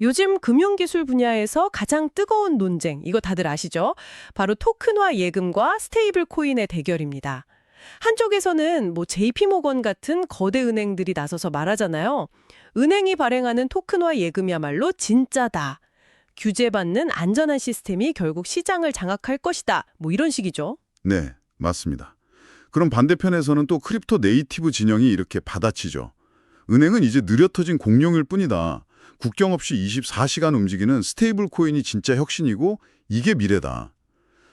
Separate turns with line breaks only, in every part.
요즘 금융기술 분야에서 가장 뜨거운 논쟁, 이거 다들 아시죠? 바로 토큰화 예금과 스테이블 코인의 대결입니다. 한쪽에서는 JP모건 같은 거대 은행들이 나서서 말하잖아요. 은행이 발행하는 토큰화 예금이야말로 진짜다. 규제받는 안전한 시스템이 결국 시장을 장악할 것이다. 이런 식이죠.
네, 맞습니다. 그럼 반대편에서는 또 크립토 네이티브 진영이 이렇게 받아치죠. 은행은 이제 느려터진 공룡일 뿐이다. 국경 없이 24시간 움직이는 스테이블 코인이 진짜 혁신이고 이게 미래다.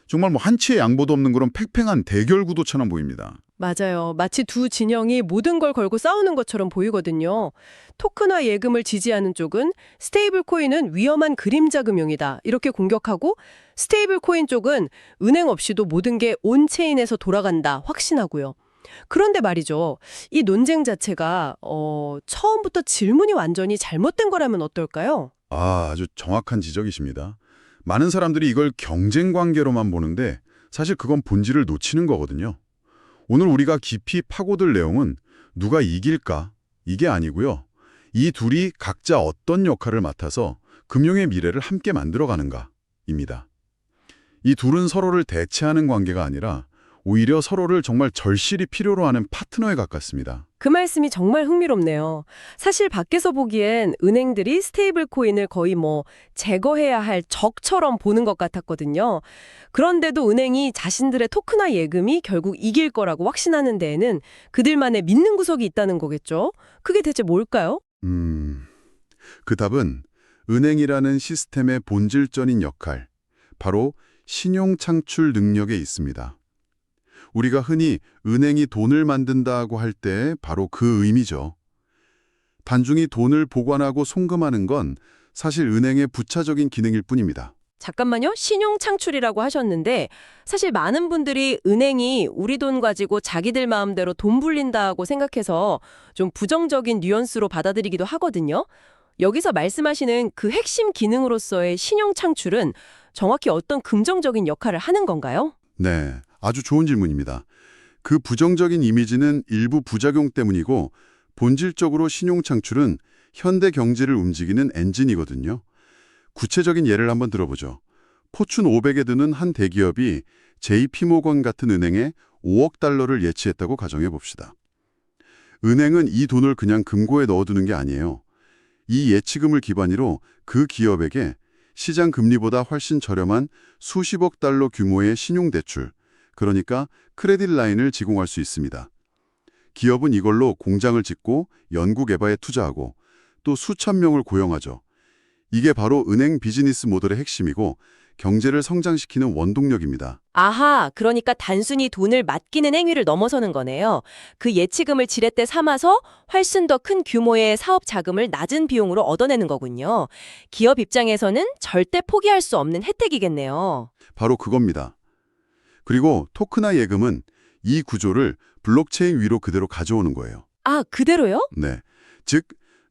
정말 한치의 양보도 없는 그런 팽팽한 대결 구도처럼 보입니다.
맞아요. 마치 두 진영이 모든 걸 걸고 싸우는 것처럼 보이거든요. 토큰화 예금을 지지하는 쪽은 스테이블 코인은 위험한 그림자 금융이다. 이렇게 공격하고 스테이블 코인 쪽은 은행 없이도 모든 게 온체인에서 돌아간다. 확신하고요. 그런데 말이죠. 이 논쟁 자체가 처음부터 질문이 완전히 잘못된 거라면 어떨까요?
아주 정확한 지적이십니다. 많은 사람들이 이걸 경쟁 관계로만 보는데 사실 그건 본질을 놓치는 거거든요. 오늘 우리가 깊이 파고들 내용은 누가 이길까? 이게 아니고요. 이 둘이 각자 어떤 역할을 맡아서 금융의 미래를 함께 만들어가는가입니다. 이 둘은 서로를 대체하는 관계가 아니라 오히려 서로를 정말 절실히 필요로 하는 파트너에 가깝습니다.
그 말씀이 정말 흥미롭네요. 사실 밖에서 보기엔 은행들이 스테이블 코인을 거의 제거해야 할 적처럼 보는 것 같았거든요. 그런데도 은행이 자신들의 토큰화 예금이 결국 이길 거라고 확신하는 데에는 그들만의 믿는 구석이 있다는 거겠죠? 그게 대체 뭘까요?
그 답은 은행이라는 시스템의 본질적인 역할, 바로 신용 창출 능력에 있습니다. 우리가 흔히 은행이 돈을 만든다고 할 때 바로 그 의미죠. 단순히 돈을 보관하고 송금하는 건 사실 은행의 부차적인 기능일 뿐입니다.
잠깐만요. 신용 창출이라고 하셨는데 사실 많은 분들이 은행이 우리 돈 가지고 자기들 마음대로 돈 불린다고 생각해서 좀 부정적인 뉘앙스로 받아들이기도 하거든요. 여기서 말씀하시는 그 핵심 기능으로서의 신용 창출은 정확히 어떤 긍정적인 역할을 하는 건가요?
네, 아주 좋은 질문입니다. 그 부정적인 이미지는 일부 부작용 때문이고 본질적으로 신용 창출은 현대 경제를 움직이는 엔진이거든요. 구체적인 예를 한번 들어보죠. 포춘 500에 드는 한 대기업이 JP모건 같은 은행에 5억 달러를 예치했다고 가정해 봅시다. 은행은 이 돈을 그냥 금고에 넣어두는 게 아니에요. 이 예치금을 기반으로 그 기업에게 시장 금리보다 훨씬 저렴한 수십억 달러 규모의 신용대출, 그러니까 크레딧 라인을 제공할 수 있습니다. 기업은 이걸로 공장을 짓고 연구개발에 투자하고 또 수천 명을 고용하죠. 이게 바로 은행 비즈니스 모델의 핵심이고 경제를 성장시키는 원동력입니다.
아하, 그러니까 단순히 돈을 맡기는 행위를 넘어서는 거네요. 그 예치금을 지렛대 삼아서 훨씬 더 큰 규모의 사업 자금을 낮은 비용으로 얻어내는 거군요. 기업 입장에서는 절대 포기할 수 없는 혜택이겠네요.
바로 그겁니다. 그리고 토큰화 예금은 이 구조를 블록체인 위로 그대로 가져오는 거예요.
아, 그대로요?
네. 즉,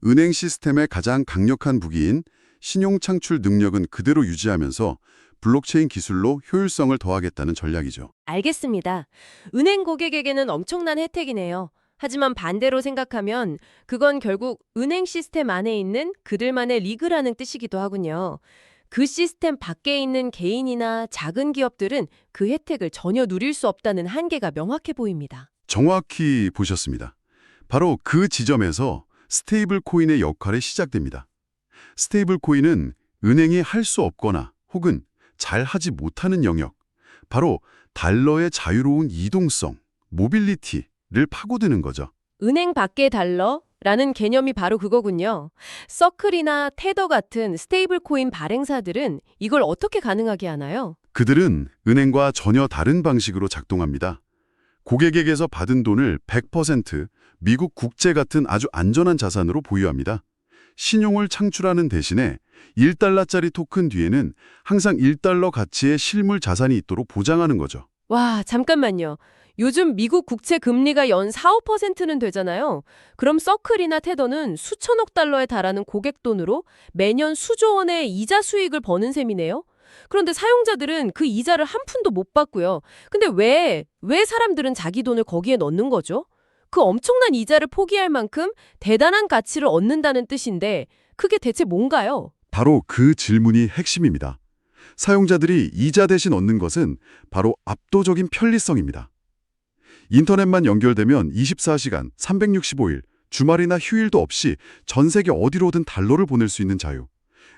은행 시스템의 가장 강력한 무기인 신용 창출 능력은 그대로 유지하면서 블록체인 기술로 효율성을 더하겠다는 전략이죠.
알겠습니다. 은행 고객에게는 엄청난 혜택이네요. 하지만 반대로 생각하면 그건 결국 은행 시스템 안에 있는 그들만의 리그라는 뜻이기도 하군요. 그 시스템 밖에 있는 개인이나 작은 기업들은 그 혜택을 전혀 누릴 수 없다는 한계가 명확해 보입니다.
정확히 보셨습니다. 바로 그 지점에서 스테이블 코인의 역할이 시작됩니다. 스테이블 코인은 은행이 할 수 없거나 혹은 잘 하지 못하는 영역, 바로 달러의 자유로운 이동성, 모빌리티를 파고드는 거죠.
은행 밖의 달러라는 개념이 바로 그거군요. 서클이나 테더 같은 스테이블 코인 발행사들은 이걸 어떻게 가능하게 하나요?
그들은 은행과 전혀 다른 방식으로 작동합니다. 고객에게서 받은 돈을 100% 미국 국채 같은 아주 안전한 자산으로 보유합니다. 신용을 창출하는 대신에 1달러짜리 토큰 뒤에는 항상 1달러 가치의 실물 자산이 있도록 보장하는 거죠.
와, 잠깐만요. 요즘 미국 국채 금리가 연 4, 5%는 되잖아요. 그럼 서클이나 테더는 수천억 달러에 달하는 고객 돈으로 매년 수조 원의 이자 수익을 버는 셈이네요. 그런데 사용자들은 그 이자를 한 푼도 못 받고요. 근데 왜 사람들은 자기 돈을 거기에 넣는 거죠? 그 엄청난 이자를 포기할 만큼 대단한 가치를 얻는다는 뜻인데 그게 대체 뭔가요?
바로 그 질문이 핵심입니다. 사용자들이 이자 대신 얻는 것은 바로 압도적인 편리성입니다. 인터넷만 연결되면 24시간, 365일, 주말이나 휴일도 없이 전 세계 어디로든 달러를 보낼 수 있는 자유.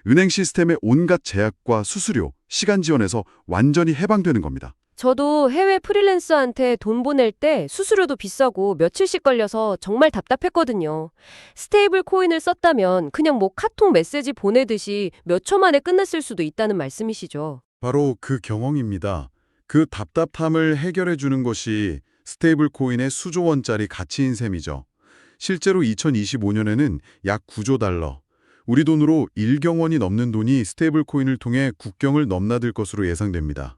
은행 시스템의 온갖 제약과 수수료, 시간 지연에서 완전히 해방되는 겁니다.
저도 해외 프리랜서한테 돈 보낼 때 수수료도 비싸고 며칠씩 걸려서 정말 답답했거든요. 스테이블 코인을 썼다면 그냥 뭐 카톡 메시지 보내듯이 몇 초 만에 끝났을 수도 있다는 말씀이시죠.
바로 그 경험입니다. 그 답답함을 해결해 주는 것이 스테이블 코인의 수조 원짜리 가치인 셈이죠. 실제로 2025년에는 약 9조 달러, 우리 돈으로 1경 원이 넘는 돈이 스테이블 코인을 통해 국경을 넘나들 것으로 예상됩니다.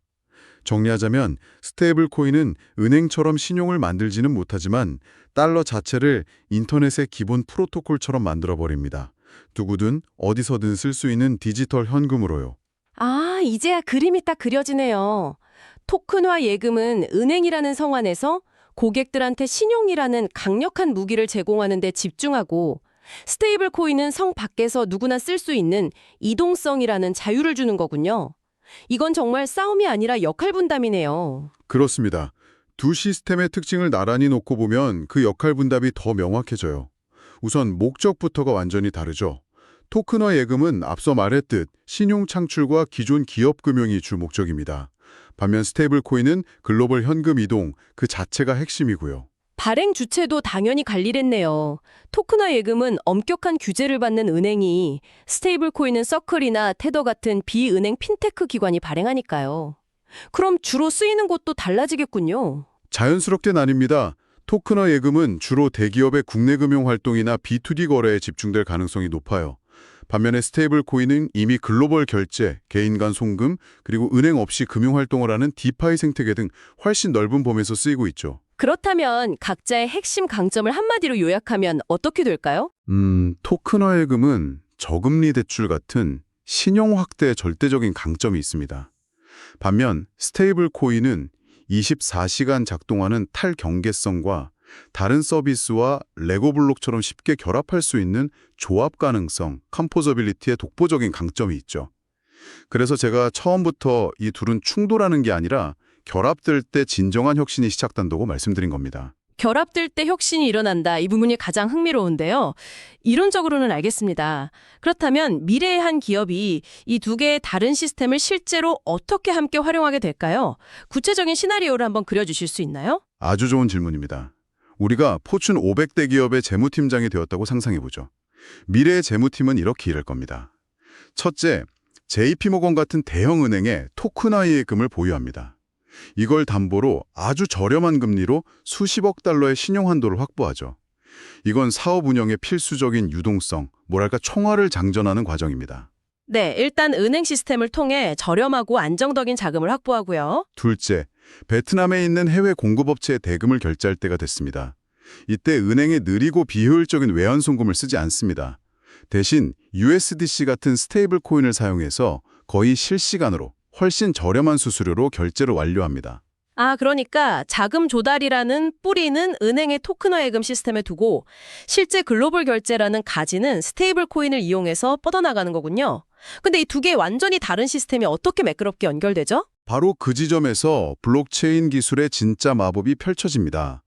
정리하자면 스테이블 코인은 은행처럼 신용을 만들지는 못하지만 달러 자체를 인터넷의 기본 프로토콜처럼 만들어버립니다. 누구든 어디서든 쓸 수 있는 디지털 현금으로요.
아, 이제야 그림이 딱 그려지네요. 토큰화 예금은 은행이라는 성 안에서 고객들한테 신용이라는 강력한 무기를 제공하는 데 집중하고, 스테이블 코인은 성 밖에서 누구나 쓸 수 있는 이동성이라는 자유를 주는 거군요. 이건 정말 싸움이 아니라 역할 분담이네요.
그렇습니다. 두 시스템의 특징을 나란히 놓고 보면 그 역할 분담이 더 명확해져요. 우선 목적부터가 완전히 다르죠. 토큰화 예금은 앞서 말했듯 신용 창출과 기존 기업 금융이 주 목적입니다. 반면 스테이블 코인은 글로벌 현금 이동 그 자체가 핵심이고요.
발행 주체도 당연히 관리했네요. 토큰화 예금은 엄격한 규제를 받는 은행이, 스테이블 코인은 서클이나 테더 같은 비은행 핀테크 기관이 발행하니까요. 그럼 주로 쓰이는 곳도 달라지겠군요.
자연스럽게 나뉩니다. 토큰화 예금은 주로 대기업의 국내 금융 활동이나 B2D 거래에 집중될 가능성이 높아요. 반면에 스테이블 코인은 이미 글로벌 결제, 개인 간 송금, 그리고 은행 없이 금융 활동을 하는 디파이 생태계 등 훨씬 넓은 범위에서 쓰이고 있죠.
그렇다면 각자의 핵심 강점을 한마디로 요약하면 어떻게 될까요?
토큰화 예금은 저금리 대출 같은 신용 확대의 절대적인 강점이 있습니다. 반면 스테이블 코인은 24시간 작동하는 탈경계성과 다른 서비스와 레고 블록처럼 쉽게 결합할 수 있는 조합 가능성, 컴포저빌리티의 독보적인 강점이 있죠. 그래서 제가 처음부터 이 둘은 충돌하는 게 아니라 결합될 때 진정한 혁신이 시작된다고 말씀드린 겁니다.
결합될 때 혁신이 일어난다. 이 부분이 가장 흥미로운데요. 이론적으로는 알겠습니다. 그렇다면 미래의 한 기업이 이 두 개의 다른 시스템을 실제로 어떻게 함께 활용하게 될까요? 구체적인 시나리오를 한번 그려주실 수 있나요?
아주 좋은 질문입니다. 우리가 포춘 500대 기업의 재무팀장이 되었다고 상상해보죠. 미래의 재무팀은 이렇게 일할 겁니다. 첫째, JP모건 같은 대형 은행에 토큰화 예금을 보유합니다. 이걸 담보로 아주 저렴한 금리로 수십억 달러의 신용 한도를 확보하죠. 이건 사업 운영의 필수적인 유동성, 뭐랄까 총알을 장전하는 과정입니다.
네, 일단 은행 시스템을 통해 저렴하고 안정적인 자금을 확보하고요.
둘째, 베트남에 있는 해외 공급업체에 대금을 결제할 때가 됐습니다. 이때 은행에 느리고 비효율적인 외환송금을 쓰지 않습니다. 대신 USDC 같은 스테이블 코인을 사용해서 거의 실시간으로 훨씬 저렴한 수수료로 결제를 완료합니다.
아, 그러니까 자금 조달이라는 뿌리는 은행의 토큰화 예금 시스템에 두고 실제 글로벌 결제라는 가지는 스테이블 코인을 이용해서 뻗어나가는 거군요. 근데 이 두 개의 완전히 다른 시스템이 어떻게 매끄럽게 연결되죠?
바로 그 지점에서 블록체인 기술의 진짜 마법이 펼쳐집니다.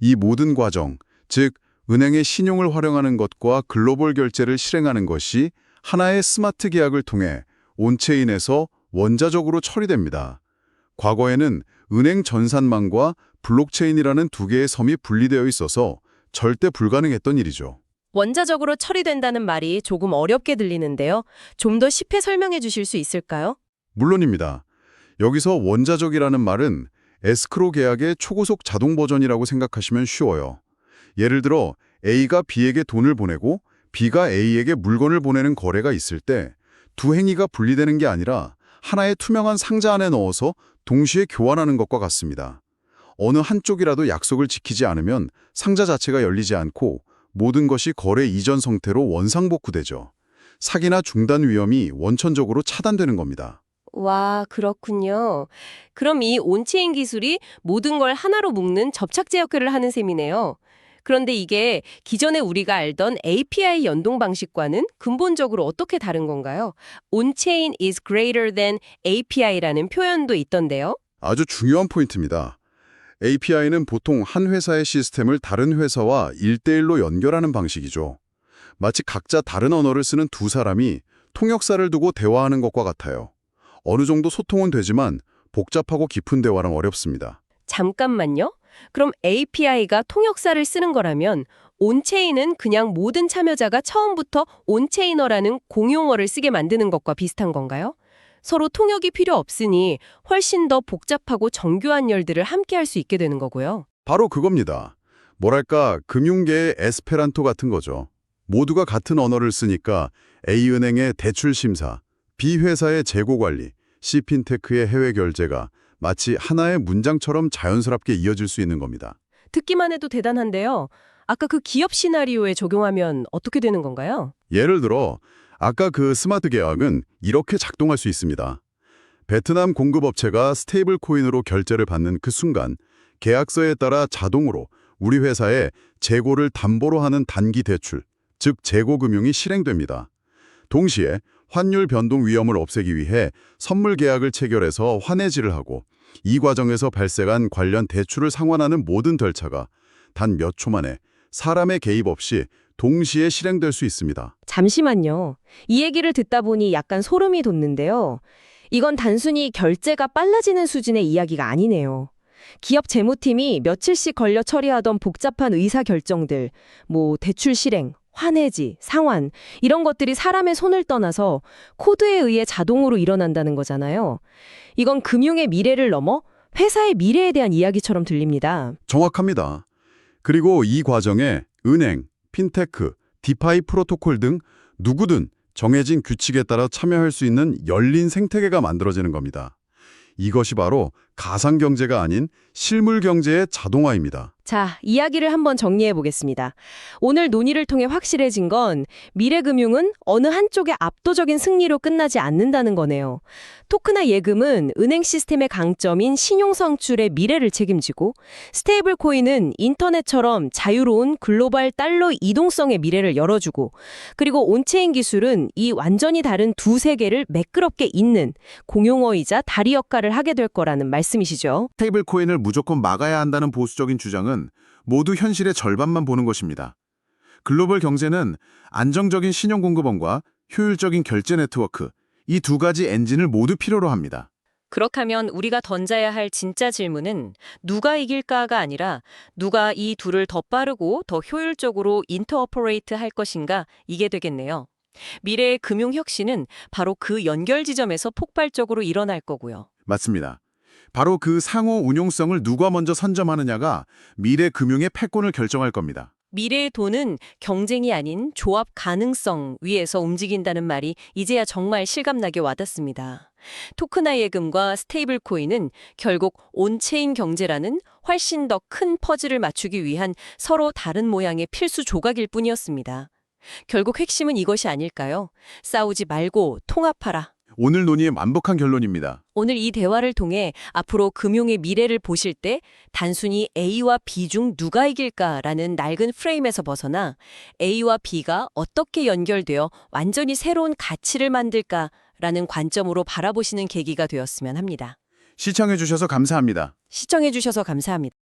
이 모든 과정, 즉 은행의 신용을 활용하는 것과 글로벌 결제를 실행하는 것이 하나의 스마트 계약을 통해 온체인에서 원자적으로 처리됩니다. 과거에는 은행 전산망과 블록체인이라는 두 개의 섬이 분리되어 있어서 절대 불가능했던 일이죠.
원자적으로 처리된다는 말이 조금 어렵게 들리는데요. 좀 더 쉽게 설명해 주실 수 있을까요?
물론입니다. 여기서 원자적이라는 말은 에스크로 계약의 초고속 자동 버전이라고 생각하시면 쉬워요. 예를 들어 A가 B에게 돈을 보내고 B가 A에게 물건을 보내는 거래가 있을 때 두 행위가 분리되는 게 아니라 하나의 투명한 상자 안에 넣어서 동시에 교환하는 것과 같습니다. 어느 한쪽이라도 약속을 지키지 않으면 상자 자체가 열리지 않고 모든 것이 거래 이전 상태로 원상복구되죠. 사기나 중단 위험이 원천적으로 차단되는 겁니다.
와, 그렇군요. 그럼 이 온체인 기술이 모든 걸 하나로 묶는 접착제 역할을 하는 셈이네요. 그런데 이게 기존에 우리가 알던 API 연동 방식과는 근본적으로 어떻게 다른 건가요? On-chain is greater than API라는 표현도 있던데요.
아주 중요한 포인트입니다. API는 보통 한 회사의 시스템을 다른 회사와 1대1로 연결하는 방식이죠. 마치 각자 다른 언어를 쓰는 두 사람이 통역사를 두고 대화하는 것과 같아요. 어느 정도 소통은 되지만 복잡하고 깊은 대화는 어렵습니다.
잠깐만요. 그럼 API가 통역사를 쓰는 거라면 온체인은 그냥 모든 참여자가 처음부터 온체이너라는 공용어를 쓰게 만드는 것과 비슷한 건가요? 서로 통역이 필요 없으니 훨씬 더 복잡하고 정교한 열들을 함께 할 수 있게 되는 거고요.
바로 그겁니다. 뭐랄까 금융계의 에스페란토 같은 거죠. 모두가 같은 언어를 쓰니까 A은행의 대출 심사, B회사의 재고 관리, C핀테크의 해외 결제가 마치 하나의 문장처럼 자연스럽게 이어질 수 있는 겁니다.
듣기만 해도 대단한데요. 아까 그 기업 시나리오에 적용하면 어떻게 되는 건가요?
예를 들어 아까 그 스마트 계약은 이렇게 작동할 수 있습니다. 베트남 공급업체가 스테이블 코인으로 결제를 받는 그 순간 계약서에 따라 자동으로 우리 회사에 재고를 담보로 하는 단기 대출, 즉 재고금융이 실행됩니다. 동시에 환율 변동 위험을 없애기 위해 선물 계약을 체결해서 환해지를 하고 이 과정에서 발생한 관련 대출을 상환하는 모든 절차가 단 몇 초 만에 사람의 개입 없이 동시에 실행될 수 있습니다.
잠시만요. 이 얘기를 듣다 보니 약간 소름이 돋는데요. 이건 단순히 결제가 빨라지는 수준의 이야기가 아니네요. 기업 재무팀이 며칠씩 걸려 처리하던 복잡한 의사결정들, 대출 실행, 환해지, 상환 이런 것들이 사람의 손을 떠나서 코드에 의해 자동으로 일어난다는 거잖아요. 이건 금융의 미래를 넘어 회사의 미래에 대한 이야기처럼 들립니다.
정확합니다. 그리고 이 과정에 은행, 핀테크, 디파이 프로토콜 등 누구든 정해진 규칙에 따라 참여할 수 있는 열린 생태계가 만들어지는 겁니다. 이것이 바로 가상경제가 아닌 실물경제의 자동화입니다.
자, 이야기를 한번 정리해 보겠습니다. 오늘 논의를 통해 확실해진 건 미래금융은 어느 한쪽의 압도적인 승리로 끝나지 않는다는 거네요. 토크나 예금은 은행 시스템의 강점인 신용 성출의 미래를 책임지고 스테이블 코인은 인터넷처럼 자유로운 글로벌 달러 이동성의 미래를 열어주고 그리고 온체인 기술은 이 완전히 다른 두 세계를 매끄럽게 잇는 공용어이자 다리 역할을 하게 될 거라는 말씀이시죠.
스테이블 코인을 무조건 막아야 한다는 보수적인 주장은 모두 현실의 절반만 보는 것입니다. 글로벌 경제는 안정적인 신용 공급원과 효율적인 결제 네트워크, 이 두 가지 엔진을 모두 필요로 합니다.
그렇다면 우리가 던져야 할 진짜 질문은 누가 이길까가 아니라 누가 이 둘을 더 빠르고 더 효율적으로 인터오퍼레이트 할 것인가 이게 되겠네요. 미래의 금융혁신은 바로 그 연결 지점에서 폭발적으로 일어날 거고요.
맞습니다. 바로 그 상호 운용성을 누가 먼저 선점하느냐가 미래 금융의 패권을 결정할 겁니다.
미래의 돈은 경쟁이 아닌 조합 가능성 위에서 움직인다는 말이 이제야 정말 실감나게 와닿습니다. 토크나 예금과 스테이블 코인은 결국 온체인 경제라는 훨씬 더 큰 퍼즐을 맞추기 위한 서로 다른 모양의 필수 조각일 뿐이었습니다. 결국 핵심은 이것이 아닐까요? 싸우지 말고 통합하라.
오늘 논의의 완벽한 결론입니다.
오늘 이 대화를 통해 앞으로 금융의 미래를 보실 때 단순히 A와 B 중 누가 이길까라는 낡은 프레임에서 벗어나 A와 B가 어떻게 연결되어 완전히 새로운 가치를 만들까라는 관점으로 바라보시는 계기가 되었으면 합니다.
시청해주셔서 감사합니다.
시청해주셔서 감사합니다.